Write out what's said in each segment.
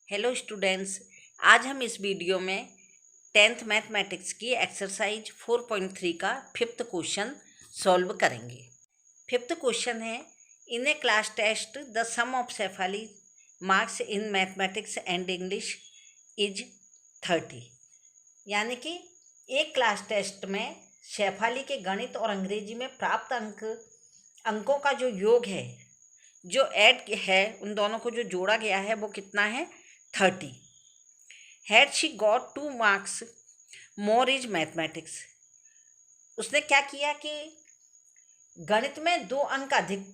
Hello students, आज हम इस वीडियो में 10th मैथमेटिक्स की एक्सरसाइज 4.3 का फिफ्थ क्वेश्चन सॉल्व करेंगे। फिफ्थ क्वेश्चन है, in a class test the sum of Shefali marks in mathematics and English is 30। यानी कि एक क्लास टेस्ट में शेफाली के गणित और अंग्रेजी में प्राप्त अंकों का जो योग है, जो ऐड है, उन दोनों को जो जोड़ा गया है वो कितना है? 30। Had she got 2 marks more is mathematics. उसने क्या किया कि गणित में 2 अंक अधिक,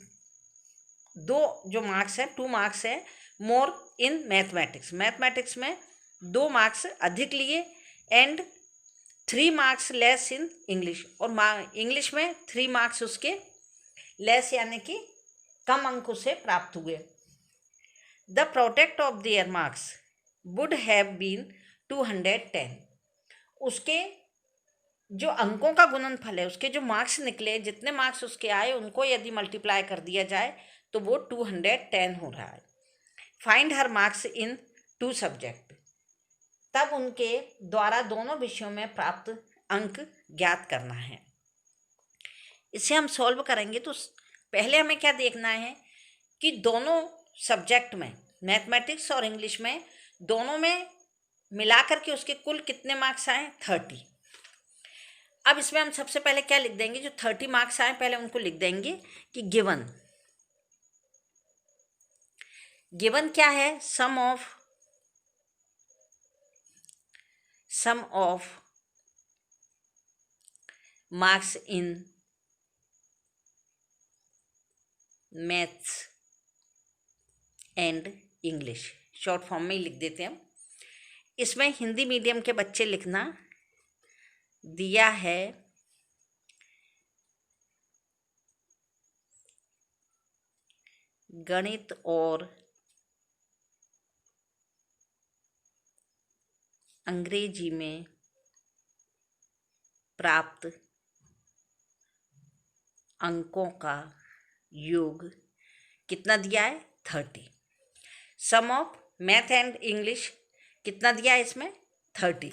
2 जो मार्क्स हैं, 2 मार्क्स है मोर इन मैथमेटिक्स, मैथमेटिक्स में 2 मार्क्स अधिक लिए, and 3 marks less in English, और इंग्लिश में 3 मार्क्स उसके लेस यानी कि कम अंक उसे प्राप्त हुए। The product of their marks would have been 210। उसके जो अंकों का गुणनफल है, उसके जो मार्क्स निकले, जितने मार्क्स उसके आए उनको यदि मल्टीप्लाई कर दिया जाए तो वो 210 हो रहा है। Find her marks in 2 subject. तब उनके द्वारा दोनों विषयों में प्राप्त अंक ज्ञात करना है। इसे हम सॉल्व करेंगे तो पहले हमें क्या देखना है कि दोनों सब्जेक्ट में, मैथमेटिक्स और इंग्लिश में, दोनों में मिलाकर के उसके कुल कितने मार्क्स आए? 30। अब इसमें हम सबसे पहले क्या लिख देंगे? जो 30 मार्क्स आए पहले उनको लिख देंगे कि गिवन क्या है? Sum of marks in maths and English, short form में ही लिख देते हैं हम। इसमें हिंदी मीडियम के बच्चे लिखना दिया है गणित और अंग्रेजी में प्राप्त अंकों का योग कितना दिया है? 30। सम ऑफ मैथ एंड इंग्लिश कितना दिया है इसमें? 30।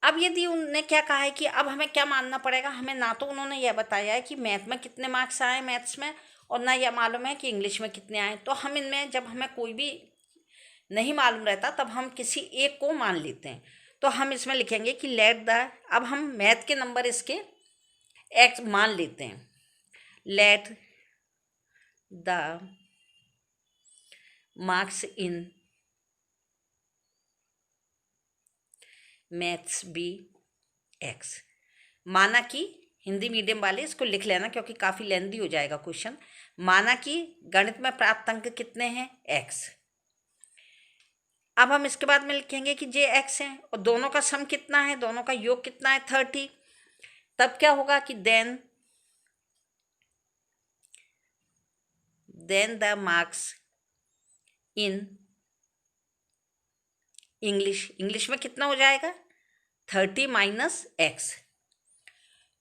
अब यदि उन्होंने क्या कहा है कि अब हमें क्या मानना पड़ेगा? हमें ना तो उन्होंने यह बताया है कि मैथ में कितने मार्क्स आए मैथ्स में, और ना यह मालूम है कि इंग्लिश में कितने आए। तो हम इनमें, जब हमें कोई भी नहीं मालूम रहता, तब हम किसी एक को मान लेते हैं। तो हम इसमें लिखेंगे कि लेट द, अब हम मैथ के नंबर इसके एक्स मान लेते हैं। Let the marks in maths be x. माना कि, हिंदी मीडियम वाले इसको लिख लेना क्योंकि काफ़ी लेंदी हो जाएगा क्वेश्चन। माना कि गणित में प्राप्त अंक कितने हैं? एक्स। अब हम इसके बाद में लिखेंगे कि जे एक्स हैं और दोनों का सम कितना है, दोनों का योग कितना है? 30। तब क्या होगा कि then the marks in English में कितना हो जाएगा? 30 माइनस एक्स।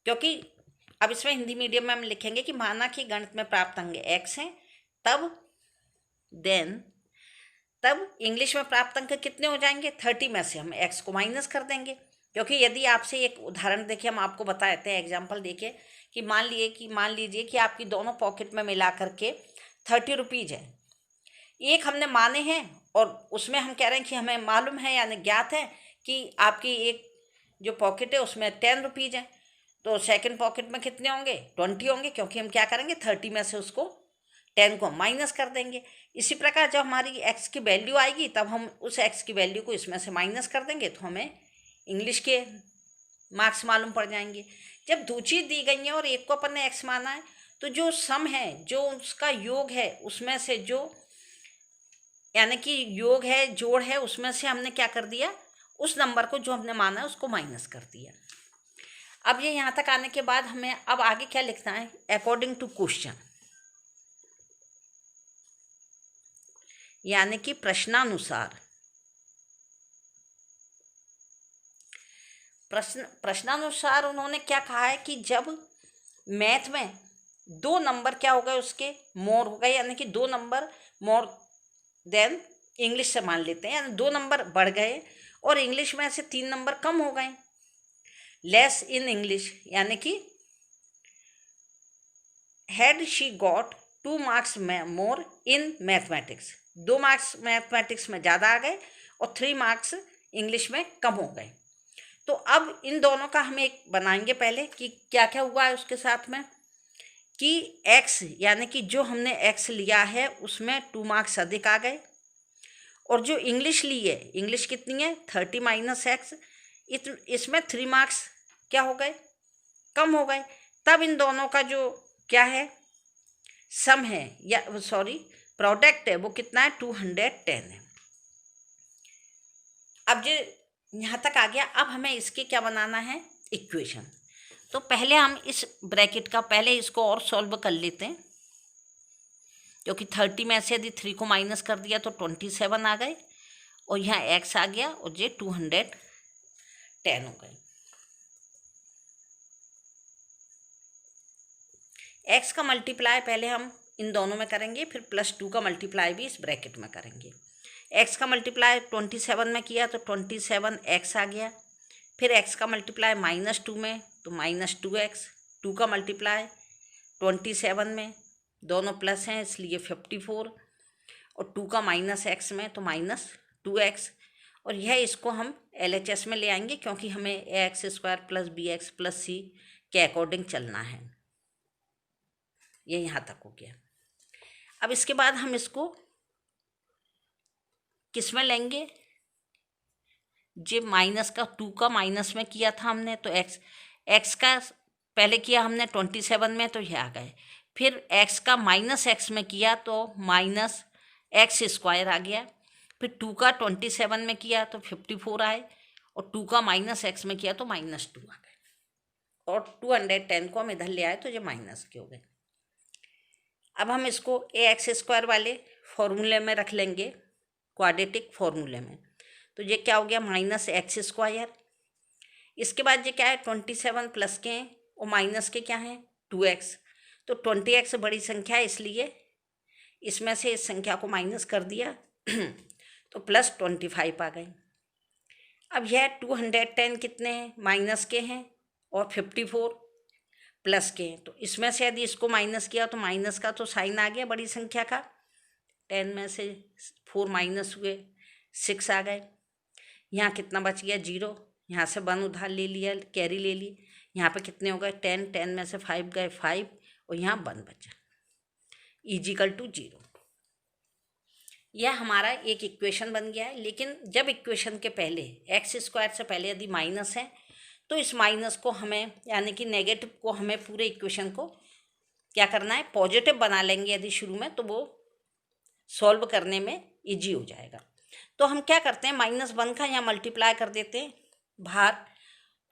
क्योंकि अब इसमें हिंदी मीडियम में हम लिखेंगे कि माना कि गणित में प्राप्त अंक एक्स हैं, तब इंग्लिश में प्राप्त अंक कितने हो जाएंगे? 30 में से हम एक्स को माइनस कर देंगे। क्योंकि यदि आपसे एक उदाहरण देखिए, हम आपको बता देते हैं, एग्जाम्पल देखिए कि मान लीजिए कि आपकी दोनों पॉकेट में मिला करके 30 रुपीज़ है। एक हमने माने हैं और उसमें हम कह रहे हैं कि हमें मालूम है यानी ज्ञात है कि आपकी एक जो पॉकेट है उसमें 10 रुपीज़ है। तो सेकंड पॉकेट में कितने होंगे? 20 होंगे, क्योंकि हम क्या करेंगे? 30 में से उसको 10 को माइनस कर देंगे। इसी प्रकार जब हमारी एक्स की वैल्यू आएगी तब हम उस एक्स की वैल्यू को इसमें से माइनस कर देंगे, तो हमें इंग्लिश के मार्क्स मालूम पड़ जाएंगे। जब दो चीज़ दी गई हैं और एक को अपन ने एक्स माना है, तो जो सम है, जो उसका योग है, उसमें से जो यानी कि योग है, जोड़ है, उसमें से हमने क्या कर दिया? उस नंबर को जो हमने माना है उसको माइनस कर दिया। अब ये यहाँ तक आने के बाद हमें अब आगे क्या लिखना है? अकॉर्डिंग टू क्वेश्चन, यानी कि प्रश्नानुसार। प्रश्नानुसार उन्होंने क्या कहा है कि जब मैथ में 2 नंबर क्या हो गए? उसके मोर हो गए, यानी कि 2 नंबर मोर देन इंग्लिश से मान लेते हैं, यानी 2 नंबर बढ़ गए और इंग्लिश में से 3 नंबर कम हो गए। लेस इन इंग्लिश, यानी कि had she got 2 marks more in mathematics, 2 marks mathematics में ज़्यादा आ गए और 3 मार्क्स इंग्लिश में कम हो गए। तो अब इन दोनों का हम एक बनाएंगे पहले कि क्या क्या हुआ है उसके साथ में, कि x यानी कि जो हमने x लिया है उसमें 2 मार्क्स अधिक आ गए, और जो इंग्लिश ली है, इंग्लिश कितनी है 30 माइनस एक्स, इसमें 3 मार्क्स क्या हो गए, कम हो गए। तब इन दोनों का जो क्या है सम है, या सॉरी प्रोडक्ट है, वो कितना है 210 है। अब जो यहाँ तक आ गया, अब हमें इसके क्या बनाना है इक्वेशन। तो पहले हम इस ब्रैकेट का पहले इसको और सॉल्व कर लेते हैं, क्योंकि 30 में से यदि 3 को माइनस कर दिया तो 27 आ गए, और यहाँ x आ गया और ये 210 हो गए। x का मल्टीप्लाई पहले हम इन दोनों में करेंगे, फिर +2 का मल्टीप्लाई भी इस ब्रैकेट में करेंगे। x का मल्टीप्लाई 27 में किया तो 27x आ गया, फिर x का मल्टीप्लाई -2 में तो -2x, 2 का मल्टीप्लाई 27 में, दोनों प्लस हैं इसलिए 54, और 2 का -x में तो -2x, और यह इसको हम LHS में ले आएंगे क्योंकि हमें ax² + bx + c के अकॉर्डिंग चलना है। ये यहाँ तक हो गया। अब इसके बाद हम इसको किस में लेंगे, जे माइनस का 2 का माइनस में किया था हमने तो x का पहले किया हमने 27 में तो ये आ गए, फिर x का -x में किया तो -x² आ गया, फिर 2 का 27 में किया तो 54 आए, और 2 का -x में किया तो -2 आ गए, और 210 को हम इधर ले आए तो ये माइनस के हो गए। अब हम इसको ax² वाले फॉर्मूले में रख लेंगे, क्वाड्रेटिक फॉर्मूले में, तो ये क्या हो गया -x²। इसके बाद ये क्या है 27 प्लस के हैं और माइनस के क्या हैं 2x, तो 20x बड़ी संख्या है इसलिए इसमें से इस संख्या को माइनस कर दिया तो +25 आ गए। अब यह 210 कितने हैं माइनस के हैं और 54 प्लस के हैं, तो इसमें से यदि इसको माइनस किया तो माइनस का तो साइन आ गया बड़ी संख्या का, 10 में से 4 माइनस हुए 6 आ गए। यहाँ कितना बच गया 0, यहाँ से 1 उधार ले लिया, कैरी ले ली, यहाँ पे कितने हो गए 10, 10 में से 5 गए 5, और यहाँ 1 बचा, = 0। यह हमारा एक इक्वेशन बन गया है। लेकिन जब इक्वेशन के पहले x² से पहले यदि माइनस है तो इस माइनस को हमें, यानी कि नेगेटिव को हमें पूरे इक्वेशन को क्या करना है पॉजिटिव बना लेंगे यदि शुरू में, तो वो सॉल्व करने में इजी हो जाएगा। तो हम क्या करते हैं -1 का यहाँ मल्टीप्लाई कर देते हैं बाहर,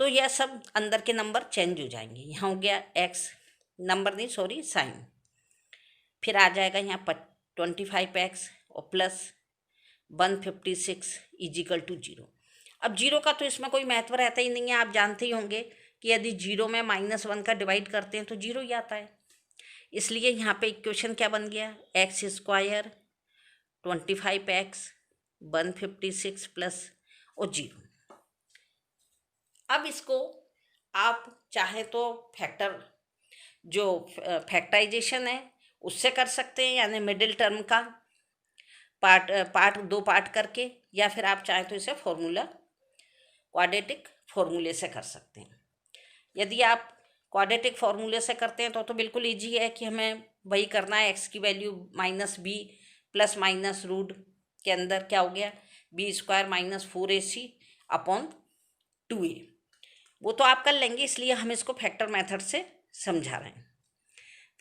तो यह सब अंदर के नंबर चेंज हो जाएंगे। यहाँ हो गया x नंबर नहीं सॉरी साइन, फिर आ जाएगा यहाँ पर 25x और प्लस 156 = 0। अब 0 का तो इसमें कोई महत्व रहता ही नहीं है, आप जानते ही होंगे कि यदि 0 में -1 का डिवाइड करते हैं तो 0 ही आता है, इसलिए यहाँ पे इक्वेशन क्या बन गया x² 25x 156 प्लस और 0। अब इसको आप चाहे तो फैक्टराइजेशन है उससे कर सकते हैं, यानी मिडिल टर्म का पार्ट 2 पार्ट करके, या फिर आप चाहें तो इसे क्वाड्रेटिक फॉर्मूले से कर सकते हैं। यदि आप क्वाड्रेटिक फॉर्मूले से करते हैं तो बिल्कुल ईजी है कि हमें वही करना है, x की value -b plus minus root के अंदर क्या हो गया b² -4ac अपॉन 2a, वो तो आप कर लेंगे, इसलिए हम इसको फैक्टर मेथड से समझा रहे हैं।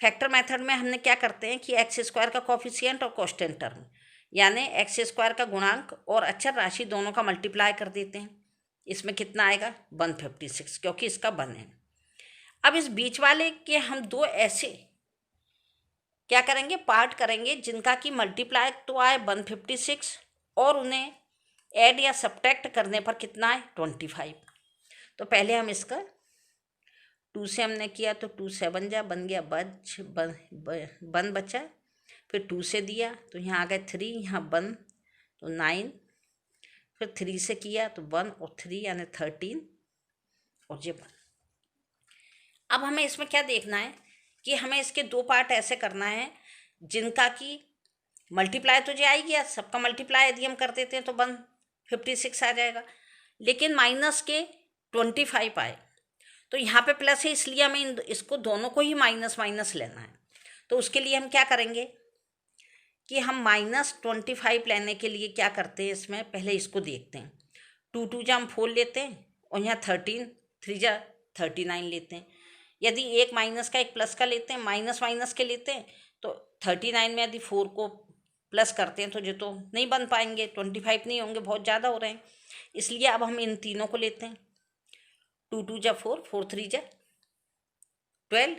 फैक्टर मेथड में हमने क्या करते हैं कि x² का कोफिशिएंट और कांस्टेंट टर्म, यानी x² का गुणांक और अचर राशि दोनों का मल्टीप्लाई कर देते हैं। इसमें कितना आएगा 156, क्योंकि इसका 1 है। अब इस बीच वाले के हम 2 ऐसे क्या करेंगे पार्ट करेंगे जिनका कि मल्टीप्लाई तो आए 156 और उन्हें ऐड या सब्ट्रैक्ट करने पर कितना आए 25। तो पहले हम इसका 2 से हमने किया तो 2 7 जा बन गया 1 बचा, फिर 2 से दिया तो यहाँ आ गए 3, यहाँ 1 तो 9, फिर 3 से किया तो 1 और 3 यानी 13 और ये 1। अब हमें इसमें क्या देखना है कि हमें इसके 2 पार्ट ऐसे करना है जिनका कि मल्टीप्लाई तो जो आई गया, सबका मल्टीप्लाई यदि हम कर देते हैं तो 156 आ जाएगा, लेकिन माइनस के 25 आए। तो यहाँ पे प्लस है, इसलिए हमें इसको दोनों को ही माइनस माइनस लेना है। तो उसके लिए हम क्या करेंगे कि हम -25 लेने के लिए क्या करते हैं, इसमें पहले इसको देखते हैं। 2 2 जा हम 4 लेते हैं और यहाँ 13 3 जा 39 लेते हैं। यदि एक माइनस का एक प्लस का लेते हैं, माइनस माइनस के लेते हैं, तो 39 में यदि 4 को प्लस करते हैं तो जो तो नहीं बन पाएंगे, 25 नहीं होंगे, बहुत ज़्यादा हो रहे हैं। इसलिए अब हम इन तीनों को लेते हैं। 2 2 जा 4, 4 3 जा 12,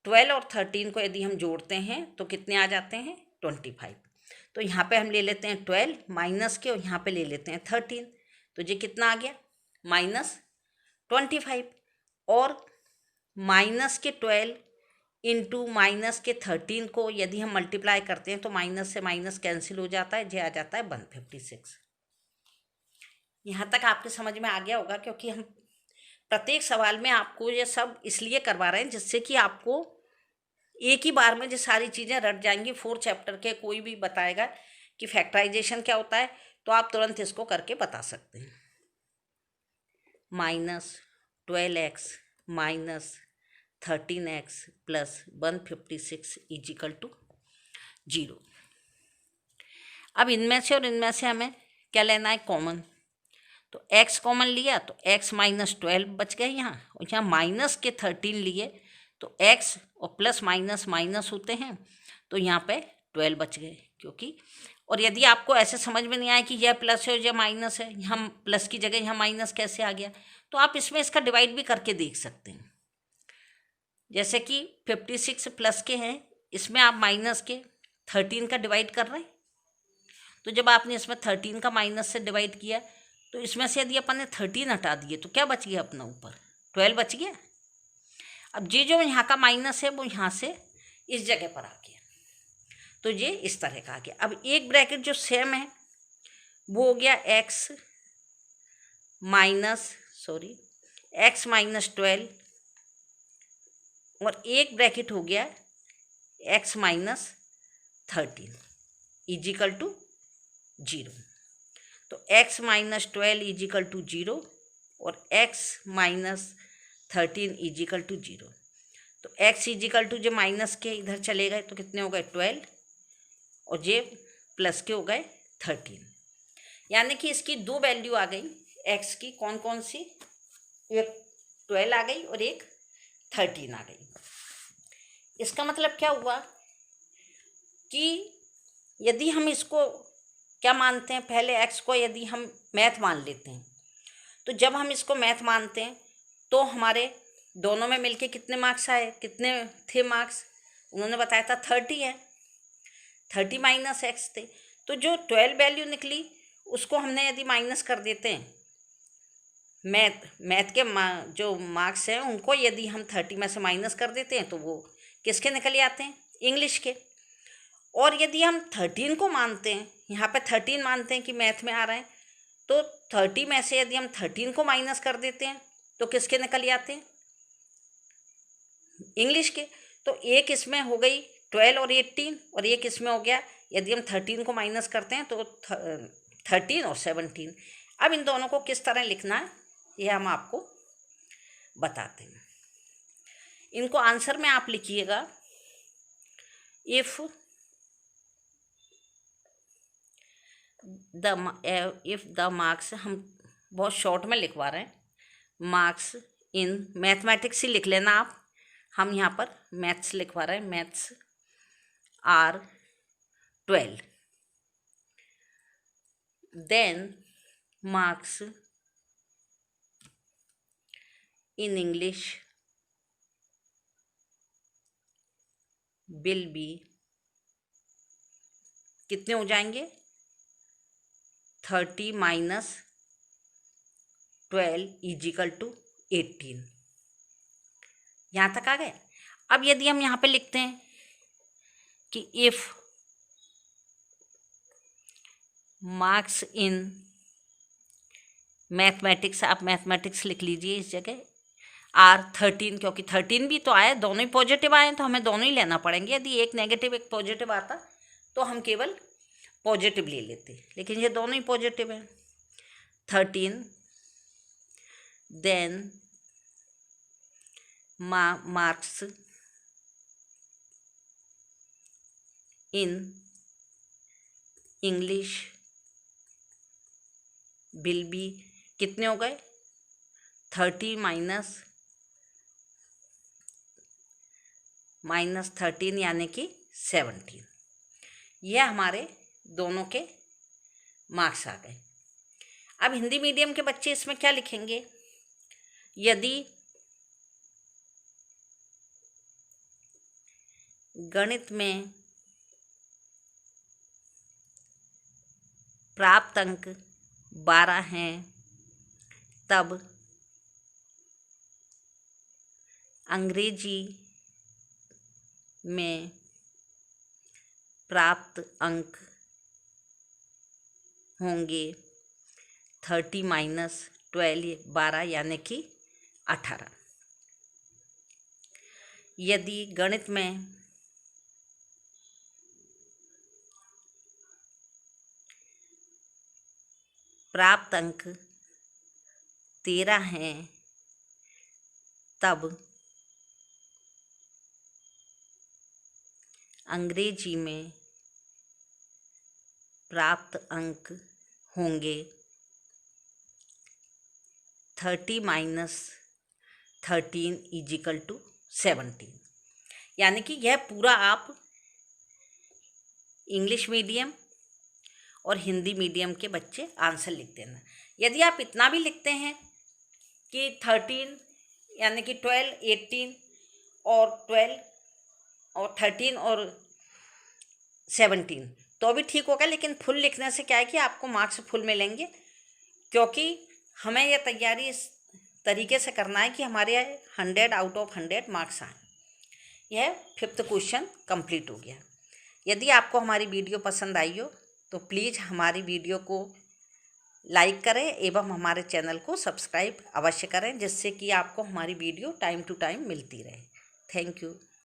12 और 13 को यदि हम जोड़ते हैं तो कितने आ जाते हैं 25। तो यहाँ पे हम ले लेते हैं 12 माइनस के और यहाँ पे ले लेते हैं 13, तो ये कितना आ गया -25। और माइनस के 12 इंटू माइनस के 13 को यदि हम मल्टीप्लाई करते हैं तो माइनस से माइनस कैंसिल हो जाता है, ये आ जाता है 156। यहाँ तक आपके समझ में आ गया होगा, क्योंकि हम प्रत्येक सवाल में आपको ये सब इसलिए करवा रहे हैं जिससे कि आपको एक ही बार में ये सारी चीज़ें रट जाएंगी। 4 चैप्टर के कोई भी बताएगा कि फैक्टराइजेशन क्या होता है तो आप तुरंत इसको करके बता सकते हैं। -12x minus 13x plus 156 is equal to 0। अब इनमें से और इनमें से हमें क्या लेना है कॉमन, तो x कॉमन लिया तो x -12 बच गए यहाँ, और यहाँ माइनस के 13 लिए तो x और प्लस माइनस माइनस होते हैं तो यहाँ पे 12 बच गए। क्योंकि और यदि आपको ऐसे समझ में नहीं आया कि यह प्लस है और यह माइनस है, यहाँ प्लस की जगह यहाँ माइनस कैसे आ गया, तो आप इसमें इसका डिवाइड भी करके देख सकते हैं। जैसे कि 56 प्लस के हैं, इसमें आप माइनस के 13 का डिवाइड कर रहे हैं, तो जब आपने इसमें 13 का माइनस से डिवाइड किया तो इसमें से यदि अपन ने 13 हटा दिए तो क्या बच गया अपना ऊपर 12 बच गया। अब ये जो यहाँ का माइनस है वो यहाँ से इस जगह पर आ गया, तो ये इस तरह का आ गया। अब एक ब्रैकेट जो सेम है वो हो गया x -12 और एक ब्रैकेट हो गया x -13 इजिकल टू 0। तो x -12 इजिकल टू 0 और x -13 इजिकल टू 0। तो x इजिकल टू जो माइनस के इधर चले गए तो कितने हो गए 12 और ये प्लस के हो गए 13। यानी कि इसकी 2 वैल्यू आ गई x की, कौन कौन सी, एक 12 आ गई और एक 13 आ गई। इसका मतलब क्या हुआ कि यदि हम इसको क्या मानते हैं, पहले x को यदि हम मैथ मान लेते हैं तो जब हम इसको मैथ मानते हैं तो हमारे दोनों में मिलके कितने मार्क्स आए, कितने थे मार्क्स, उन्होंने बताया था 30 है, 30 माइनस x थे। तो जो 12 वैल्यू निकली उसको हमने यदि माइनस कर देते हैं, मैथ के जो मार्क्स हैं उनको यदि हम 30 में से माइनस कर देते हैं तो वो किसके निकल आते हैं, इंग्लिश के। और यदि हम 13 को मानते हैं, यहाँ पे 13 मानते हैं कि मैथ में आ रहा है, तो 30 में से यदि हम 13 को माइनस कर देते हैं तो किसके निकल आते हैं, इंग्लिश के। तो एक इसमें हो गई 12 और 18 और एक इसमें हो गया, यदि हम 13 को माइनस करते हैं तो 13 और 17। अब इन दोनों को किस तरह लिखना है ये हम आपको बताते हैं। इनको आंसर में आप लिखिएगा, इफ़ द मार्क्स, हम बहुत शॉर्ट में लिखवा रहे हैं, मार्क्स इन मैथमेटिक्स ही लिख लेना आप, हम यहाँ पर मैथ्स लिखवा रहे हैं, maths are 12, then marks in English will be, कितने हो जाएंगे 30 माइनस 12 इजिकल टू 18। यहाँ तक आ गए। अब यदि हम यहाँ पे लिखते हैं कि इफ़ मार्क्स इन मैथमेटिक्स, आप मैथमेटिक्स लिख लीजिए इस जगह, आर 13, क्योंकि 13 भी तो आए, दोनों ही पॉजिटिव आए तो हमें दोनों ही लेना पड़ेंगे। यदि एक नेगेटिव एक पॉजिटिव आता तो हम केवल पॉजिटिव ले लेते, लेकिन ये दोनों ही पॉजिटिव हैं। 13 then marks in English will be, कितने हो गए 30 माइनस 13 यानी कि 17। यह हमारे दोनों के मार्क्स आ गए। अब हिंदी मीडियम के बच्चे इसमें क्या लिखेंगे? यदि गणित में प्राप्त अंक 12 हैं तब अंग्रेजी में प्राप्त अंक होंगे 30 माइनस 12, 12 यानी कि 18। यदि गणित में प्राप्त अंक 13 हैं तब अंग्रेजी में प्राप्त अंक होंगे 30 माइनस 13 इजिकल टू 17। यानी कि यह पूरा आप इंग्लिश मीडियम और हिंदी मीडियम के बच्चे आंसर लिख देना। यदि आप इतना भी लिखते हैं कि 13 यानी कि 12, 18 और 12 और 13 और 17 तो भी ठीक होगा, लेकिन फुल लिखने से क्या है कि आपको मार्क्स फुल मिलेंगे, क्योंकि हमें यह तैयारी इस तरीके से करना है कि हमारे 100 आउट ऑफ 100 मार्क्स आए। यह 5th क्वेश्चन कंप्लीट हो गया। यदि आपको हमारी वीडियो पसंद आई हो तो प्लीज़ हमारी वीडियो को लाइक करें एवं हमारे चैनल को सब्सक्राइब अवश्य करें, जिससे कि आपको हमारी वीडियो टाइम टू टाइम मिलती रहे। Thank you.